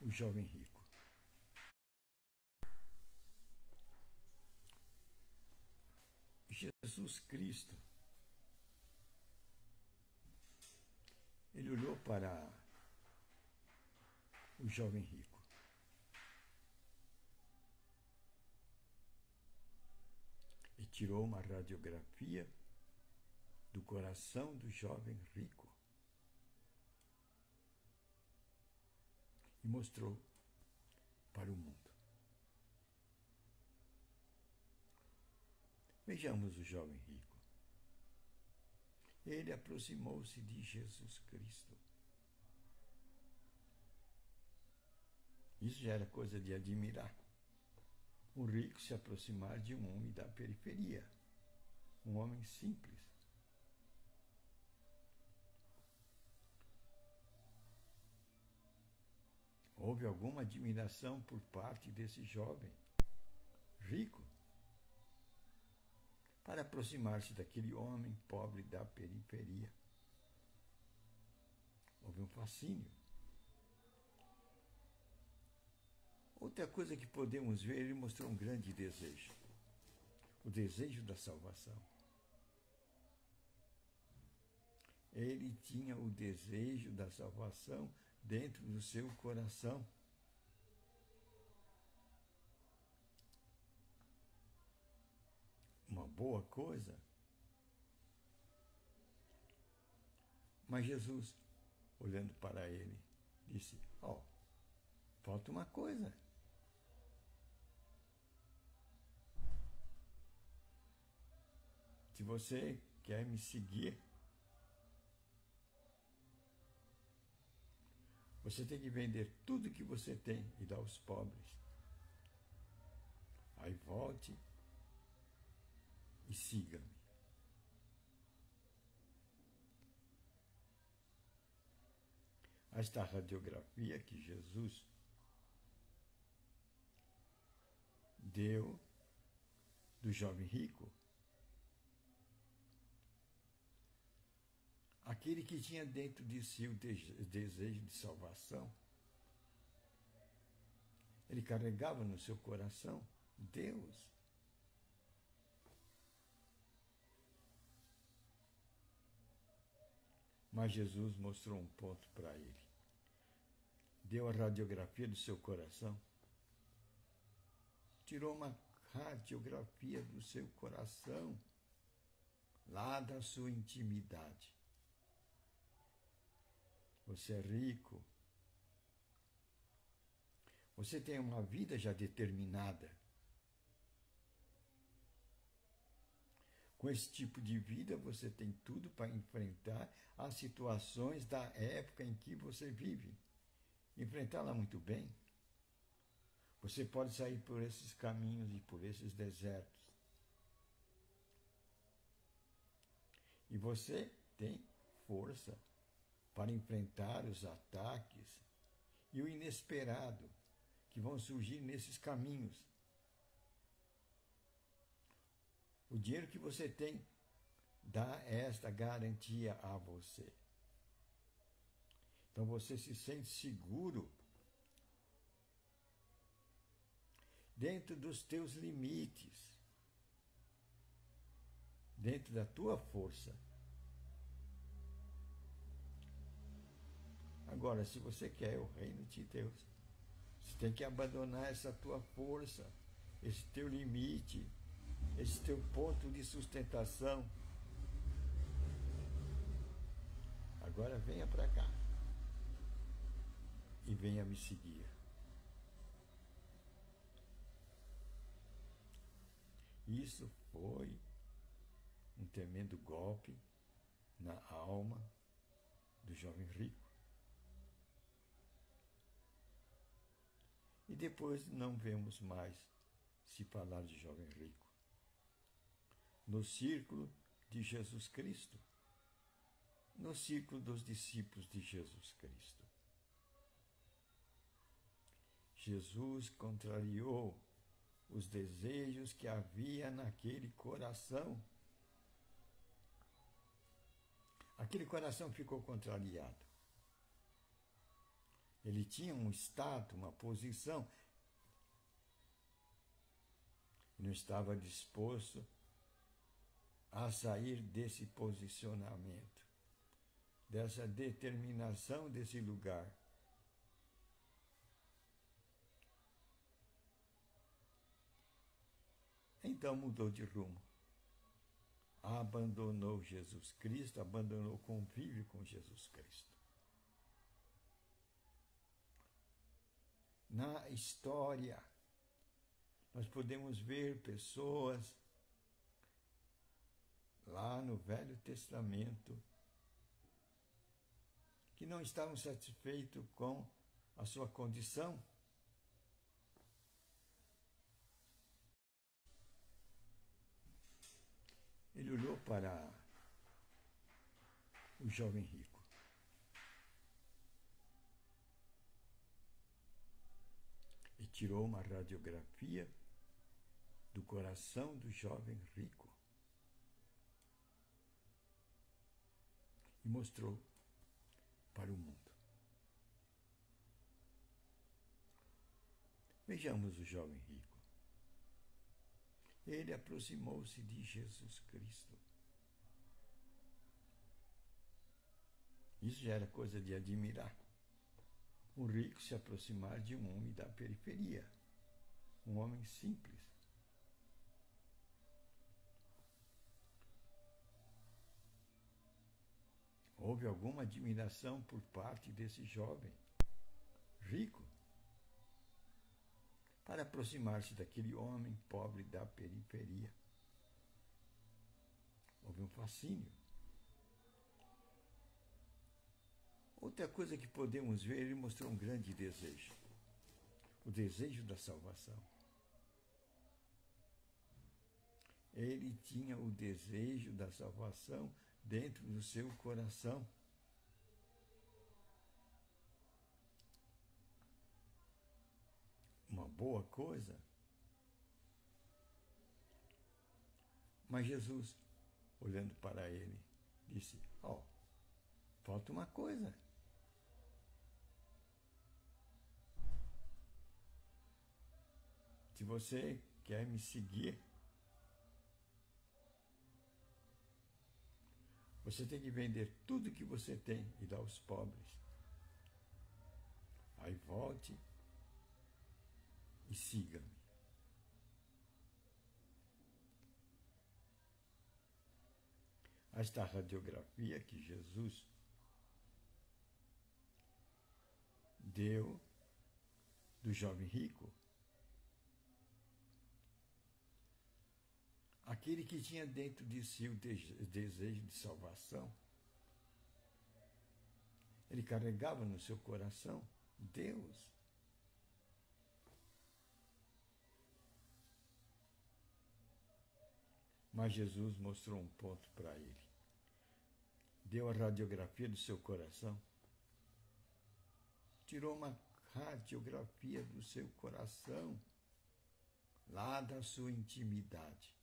o jovem rico. Jesus Cristo, ele olhou para o jovem rico e tirou uma radiografia do coração do jovem rico e mostrou para o mundo. Vejamos o jovem rico. Ele aproximou-se de Jesus Cristo. Isso já era coisa de admirar. Um rico se aproximar de um homem da periferia, um homem simples. Houve alguma admiração por parte desse jovem rico para aproximar-se daquele homem pobre da periferia. Houve um fascínio. Outra coisa que podemos ver, ele mostrou um grande desejo. O desejo da salvação. Ele tinha o desejo da salvação dentro do seu coração. Uma boa coisa. Mas Jesus, olhando para ele, disse: falta uma coisa. Se você quer me seguir, você tem que vender tudo que você tem e dar aos pobres. Aí volte e siga-me. Esta radiografia que Jesus deu do jovem rico, aquele que tinha dentro de si o desejo de salvação, ele carregava no seu coração Deus. Mas Jesus mostrou um ponto para ele. Deu a radiografia do seu coração. Tirou uma radiografia do seu coração, lá da sua intimidade. Você é rico. Você tem uma vida já determinada. Com esse tipo de vida, você tem tudo para enfrentar as situações da época em que você vive. Enfrentá-la muito bem. Você pode sair por esses caminhos e por esses desertos. E você tem força para enfrentar os ataques e o inesperado que vão surgir nesses caminhos. O dinheiro que você tem dá esta garantia a você. Então você se sente seguro dentro dos teus limites, dentro da tua força. Agora, se você quer o reino de Deus, você tem que abandonar essa tua força, esse teu limite, esse teu ponto de sustentação. Agora venha para cá e venha me seguir. Isso foi um tremendo golpe na alma do jovem rico. E depois não vemos mais se falar de jovem rico no círculo de Jesus Cristo, no círculo dos discípulos de Jesus Cristo. Jesus contrariou os desejos que havia naquele coração. Aquele coração ficou contrariado. Ele tinha um status, uma posição, e não estava disposto a sair desse posicionamento, dessa determinação desse lugar. Então mudou de rumo. Abandonou Jesus Cristo, abandonou o convívio com Jesus Cristo. Na história, nós podemos ver pessoas lá no Velho Testamento que não estavam satisfeitos com a sua condição. Ele olhou para o jovem rico. E tirou uma radiografia do coração do jovem rico e mostrou para o mundo. Vejamos o jovem rico. Ele aproximou-se de Jesus Cristo. Isso já era coisa de admirar. Um rico se aproximar de um homem da periferia, um homem simples. Houve alguma admiração por parte desse jovem rico para aproximar-se daquele homem pobre da periferia. Houve um fascínio. Outra coisa que podemos ver, ele mostrou um grande desejo. O desejo da salvação. Ele tinha o desejo da salvação dentro do seu coração. Uma boa coisa. Mas Jesus, olhando para ele, disse: falta uma coisa. Se você quer me seguir, você tem que vender tudo que você tem e dar aos pobres. Aí volte e siga-me. Esta radiografia que Jesus deu do jovem rico, aquele que tinha dentro de si o desejo de salvação, ele carregava no seu coração Deus. Mas Jesus mostrou um ponto para ele. Deu a radiografia do seu coração. Tirou uma radiografia do seu coração, lá da sua intimidade.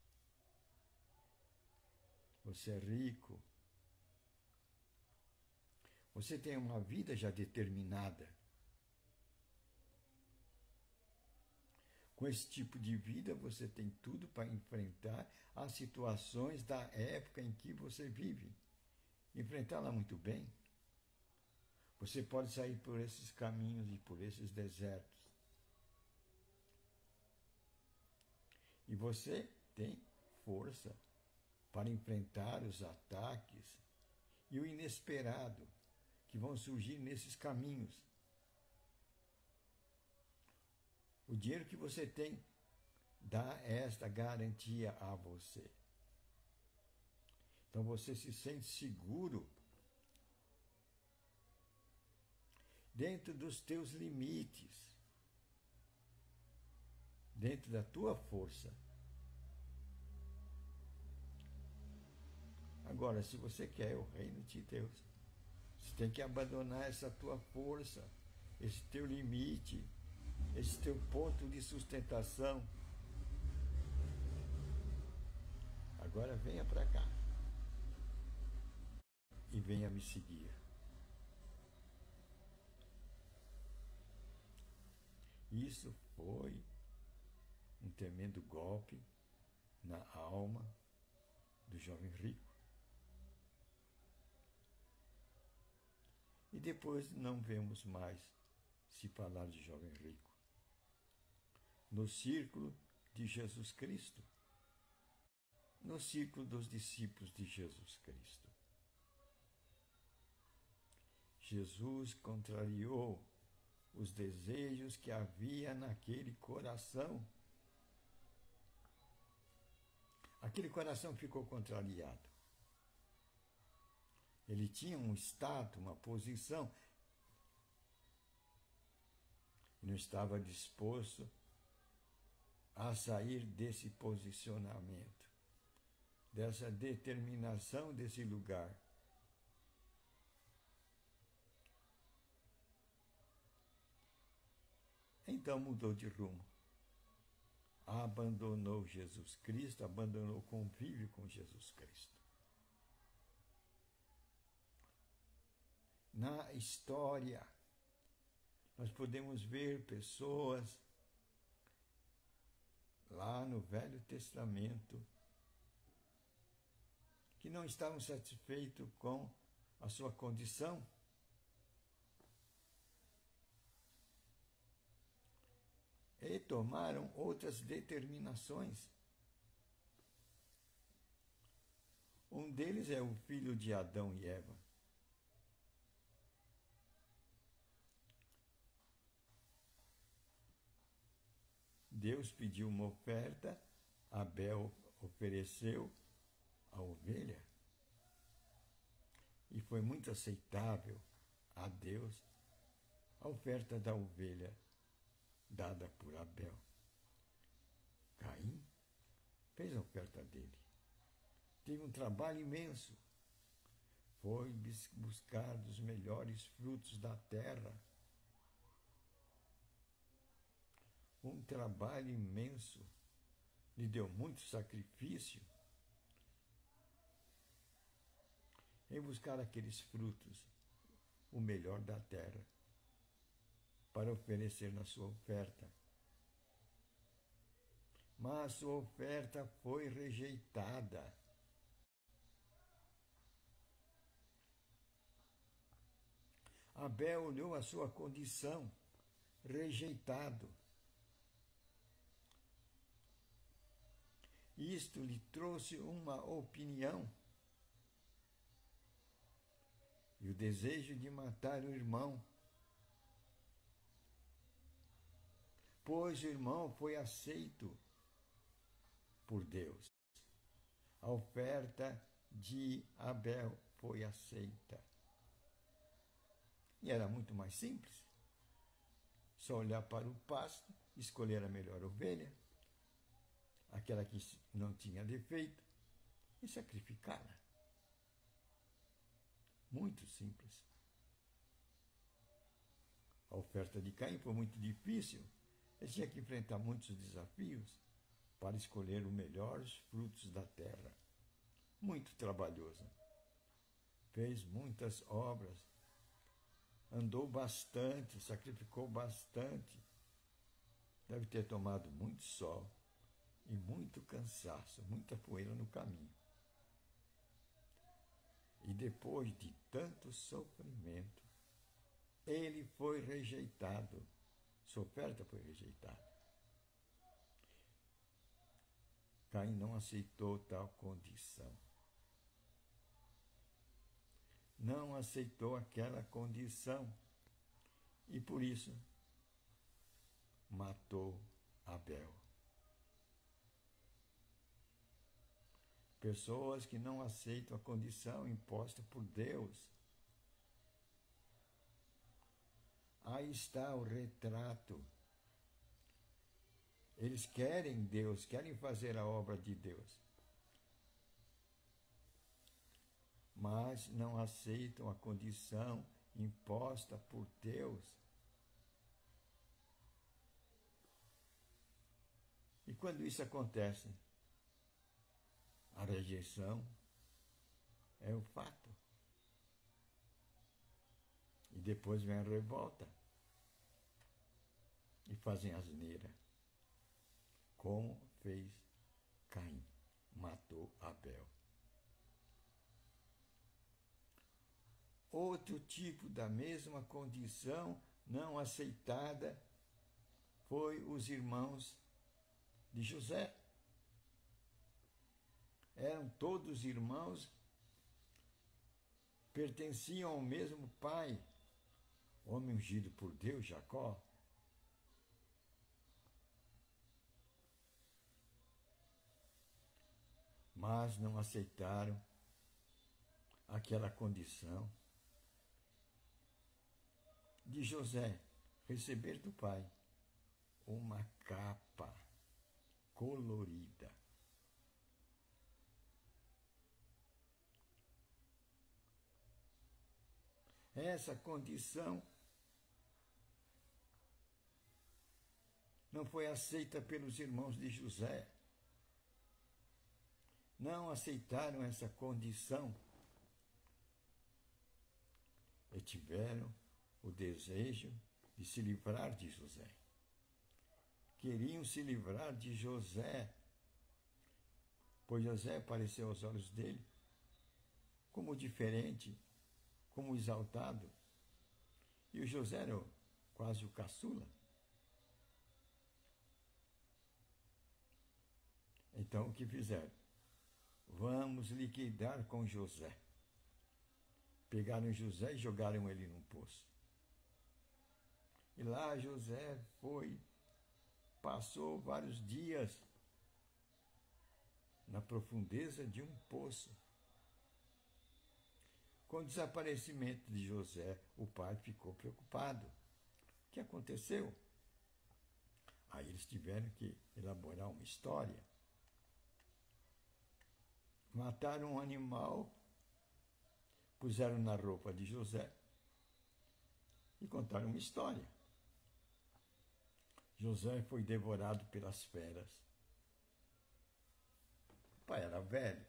Você é rico. Você tem uma vida já determinada. Com esse tipo de vida, você tem tudo para enfrentar as situações da época em que você vive. Enfrentá-la muito bem. Você pode sair por esses caminhos e por esses desertos. E você tem força para enfrentar os ataques e o inesperado que vão surgir nesses caminhos. O dinheiro que você tem dá esta garantia a você. Então você se sente seguro dentro dos teus limites, dentro da tua força. Agora, se você quer o reino de Deus, você tem que abandonar essa tua força, esse teu limite, esse teu ponto de sustentação. Agora venha para cá e venha me seguir. Isso foi um tremendo golpe na alma do jovem rico. E depois não vemos mais se falar de jovem rico no círculo de Jesus Cristo, no círculo dos discípulos de Jesus Cristo. Jesus contrariou os desejos que havia naquele coração. Aquele coração ficou contrariado. Ele tinha um status, uma posição, e não estava disposto a sair desse posicionamento, dessa determinação desse lugar. Então mudou de rumo. Abandonou Jesus Cristo, abandonou o convívio com Jesus Cristo. Na história, nós podemos ver pessoas lá no Velho Testamento que não estavam satisfeitos com a sua condição. E tomaram outras determinações. Um deles é o filho de Adão e Eva. Deus pediu uma oferta, Abel ofereceu a ovelha. E foi muito aceitável a Deus a oferta da ovelha dada por Abel. Caim fez a oferta dele. Teve um trabalho imenso. Foi buscar dos melhores frutos da terra. Um trabalho imenso. Lhe deu muito sacrifício em buscar aqueles frutos, o melhor da terra, para oferecer na sua oferta. Mas sua oferta foi rejeitada. Abel olhou a sua condição, rejeitado. Isto lhe trouxe uma opinião e o desejo de matar o irmão, pois o irmão foi aceito por Deus. A oferta de Abel foi aceita. E era muito mais simples. Só olhar para o pasto, escolher a melhor ovelha, aquela que não tinha defeito, e sacrificá-la. Muito simples. A oferta de Caim foi muito difícil. Ele tinha que enfrentar muitos desafios para escolher os melhores frutos da terra. Muito trabalhoso. Fez muitas obras. Andou bastante, sacrificou bastante. Deve ter tomado muito sol e muito cansaço, muita poeira no caminho. E depois de tanto sofrimento, ele foi rejeitado. Sua oferta foi rejeitada. Caim não aceitou tal condição. Não aceitou aquela condição. E por isso, matou Abel. Pessoas que não aceitam a condição imposta por Deus. Aí está o retrato. Eles querem Deus, querem fazer a obra de Deus, mas não aceitam a condição imposta por Deus. E quando isso acontece, a rejeição é o fato. E depois vem a revolta. e fazem asneira, como fez Caim, matou Abel. Outro tipo da mesma condição não aceitada foi os irmãos de José. Eram todos irmãos, pertenciam ao mesmo pai, homem ungido por Deus, Jacó. Mas não aceitaram aquela condição de José receber do pai uma capa colorida. Essa condição não foi aceita pelos irmãos de José. Não aceitaram essa condição e tiveram o desejo de se livrar de José. Queriam se livrar de José, pois José apareceu aos olhos dele como diferente, como exaltado. E o José era quase o caçula. Então o que fizeram? Vamos liquidar com José. Pegaram José e jogaram ele num poço. E lá José passou vários dias na profundeza de um poço. Com o desaparecimento de José, o pai ficou preocupado. O que aconteceu? Aí eles tiveram que elaborar uma história. Mataram um animal, puseram na roupa de José e contaram uma história. José foi devorado pelas feras. O pai era velho.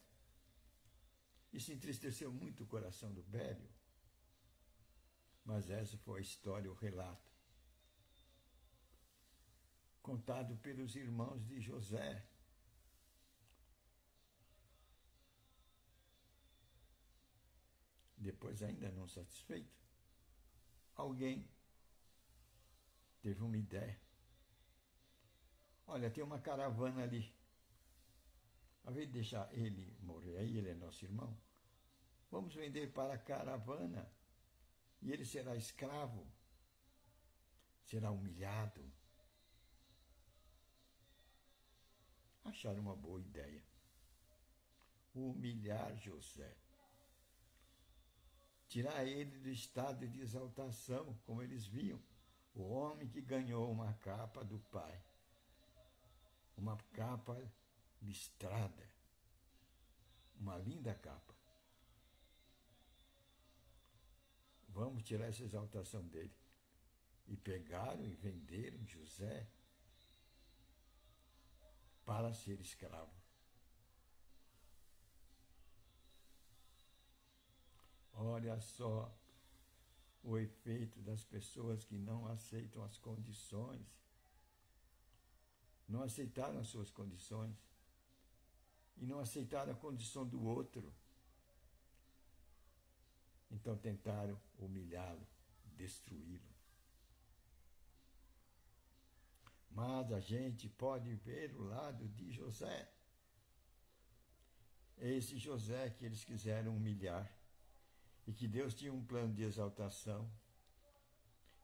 Isso entristeceu muito o coração do velho. Mas essa foi a história, o relato, contado pelos irmãos de José. Depois, ainda não satisfeito, alguém teve uma ideia. Olha, tem uma caravana ali. Ao invés de deixar ele morrer aí, ele é nosso irmão, vamos vender para a caravana e ele será escravo, será humilhado. Acharam uma boa ideia. Humilhar José. Tirar ele do estado de exaltação, como eles viam. O homem que ganhou uma capa do pai. Uma capa listrada. Uma linda capa. Vamos tirar essa exaltação dele. E pegaram e venderam José para ser escravo. Olha só o efeito das pessoas que não aceitam as condições, não aceitaram as suas condições e não aceitaram a condição do outro. Então tentaram humilhá-lo, destruí-lo. Mas a gente pode ver o lado de José. É esse José que eles quiseram humilhar. E que Deus tinha um plano de exaltação,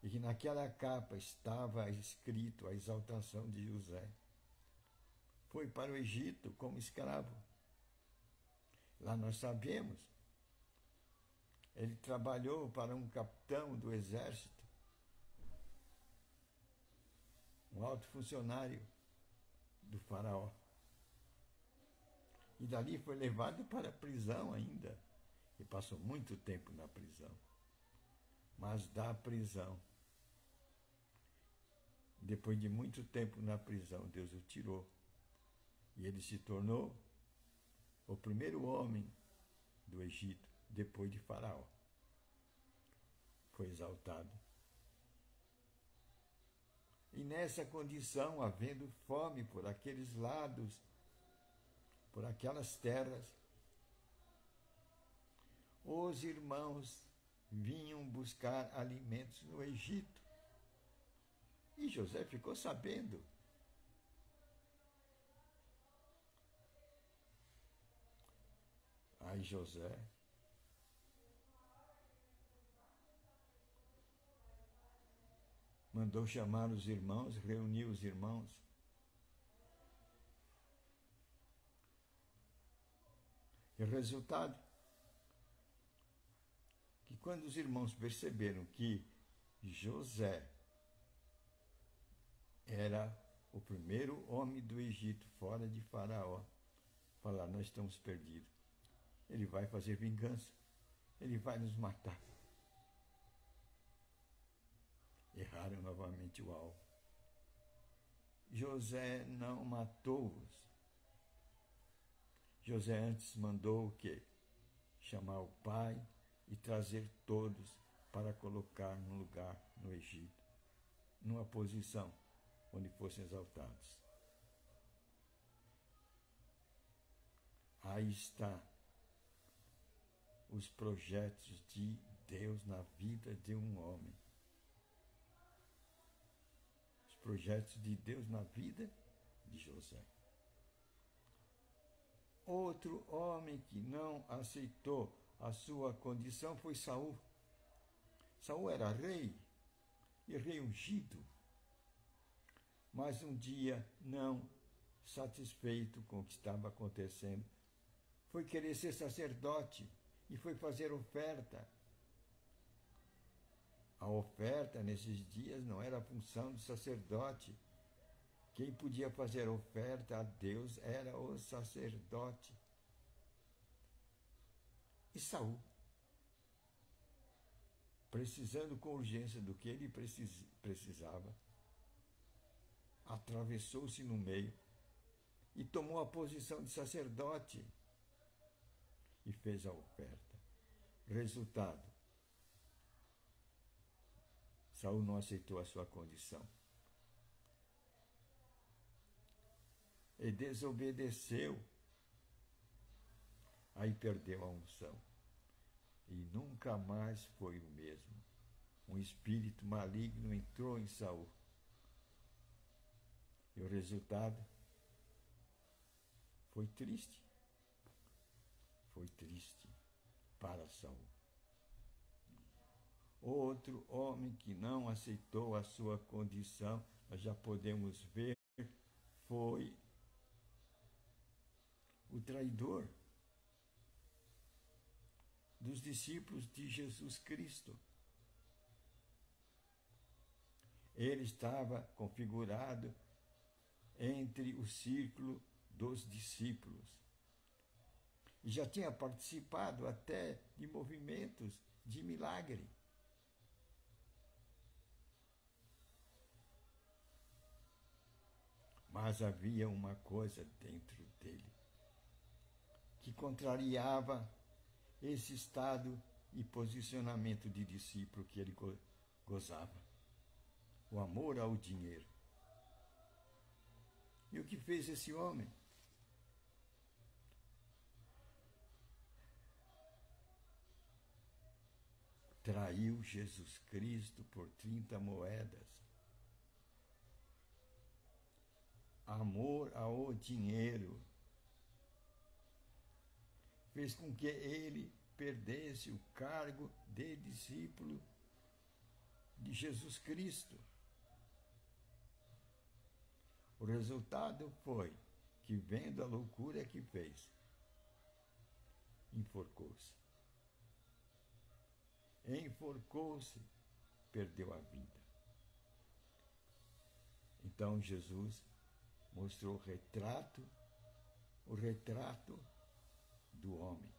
e que naquela capa estava escrito a exaltação de José. Foi para o Egito como escravo. Lá nós sabemos, ele trabalhou para um capitão do exército, um alto funcionário do faraó. E dali foi levado para a prisão ainda. E passou muito tempo na prisão. Mas da prisão, depois de muito tempo na prisão, Deus o tirou. E ele se tornou o primeiro homem do Egito, depois de Faraó. Foi exaltado. E nessa condição, havendo fome por aqueles lados, por aquelas terras, os irmãos vinham buscar alimentos no Egito. E José ficou sabendo. Aí José mandou chamar os irmãos, reuniu os irmãos. E o resultado? Que quando os irmãos perceberam que José era o primeiro homem do Egito fora de Faraó, falaram: nós estamos perdidos. Ele vai fazer vingança. Ele vai nos matar. Erraram novamente o alvo. José não matou-os. José antes mandou o quê? Chamar o pai e trazer todos para colocar num lugar no Egito, numa posição onde fossem exaltados. Aí está os projetos de Deus na vida de um homem. Os projetos de Deus na vida de José. Outro homem que não aceitou a sua condição foi Saul. Saul era rei, e rei ungido. Mas um dia, não satisfeito com o que estava acontecendo, foi querer ser sacerdote e foi fazer oferta. A oferta nesses dias não era a função do sacerdote. Quem podia fazer oferta a Deus era o sacerdote. E Saul, precisando com urgência do que ele precisava, atravessou-se no meio e tomou a posição de sacerdote e fez a oferta. Resultado: Saul não aceitou a sua condição. E desobedeceu. Aí perdeu a unção. E nunca mais foi o mesmo. Um espírito maligno entrou em Saul. E o resultado foi triste. Foi triste para Saul. Outro homem que não aceitou a sua condição, nós já podemos ver, foi o traidor dos discípulos de Jesus Cristo. Ele estava configurado entre o círculo dos discípulos. E já tinha participado até de movimentos de milagre. Mas havia uma coisa dentro dele que contrariava esse estado e posicionamento de discípulo que ele gozava. O amor ao dinheiro. E o que fez esse homem? Traiu Jesus Cristo por 30 moedas. Amor ao dinheiro fez com que ele perdesse o cargo de discípulo de Jesus Cristo. O resultado foi que, vendo a loucura que fez, enforcou-se. Enforcou-se, perdeu a vida. Então Jesus mostrou o retrato do homem.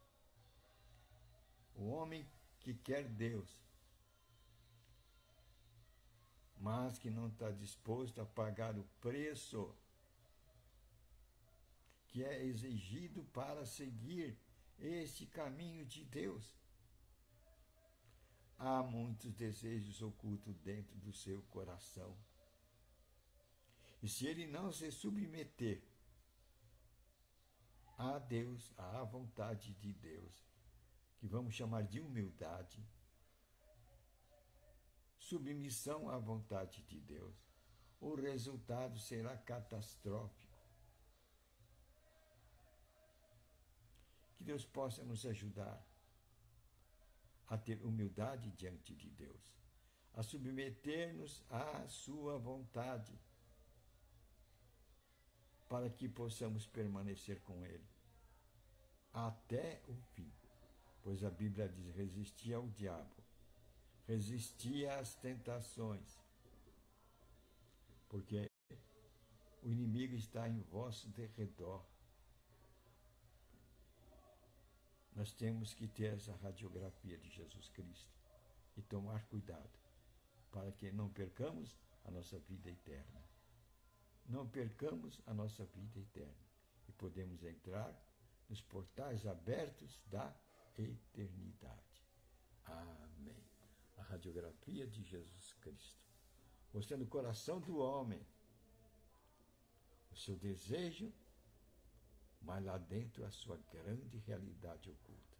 O homem que quer Deus, mas que não está disposto a pagar o preço que é exigido para seguir este caminho de Deus. Há muitos desejos ocultos dentro do seu coração. E se ele não se submeter a Deus, à vontade de Deus, que vamos chamar de humildade, submissão à vontade de Deus, o resultado será catastrófico. Que Deus possa nos ajudar a ter humildade diante de Deus, a submeter-nos à sua vontade, para que possamos permanecer com Ele até o fim. Pois a Bíblia diz: resistir ao diabo, resistir às tentações, porque o inimigo está em vosso derredor. Nós temos que ter essa radiografia de Jesus Cristo e tomar cuidado para que não percamos a nossa vida eterna. Não percamos a nossa vida eterna e podemos entrar nos portais abertos da eternidade. Amém. A radiografia de Jesus Cristo, mostrando o coração do homem, o seu desejo, mas lá dentro a sua grande realidade oculta.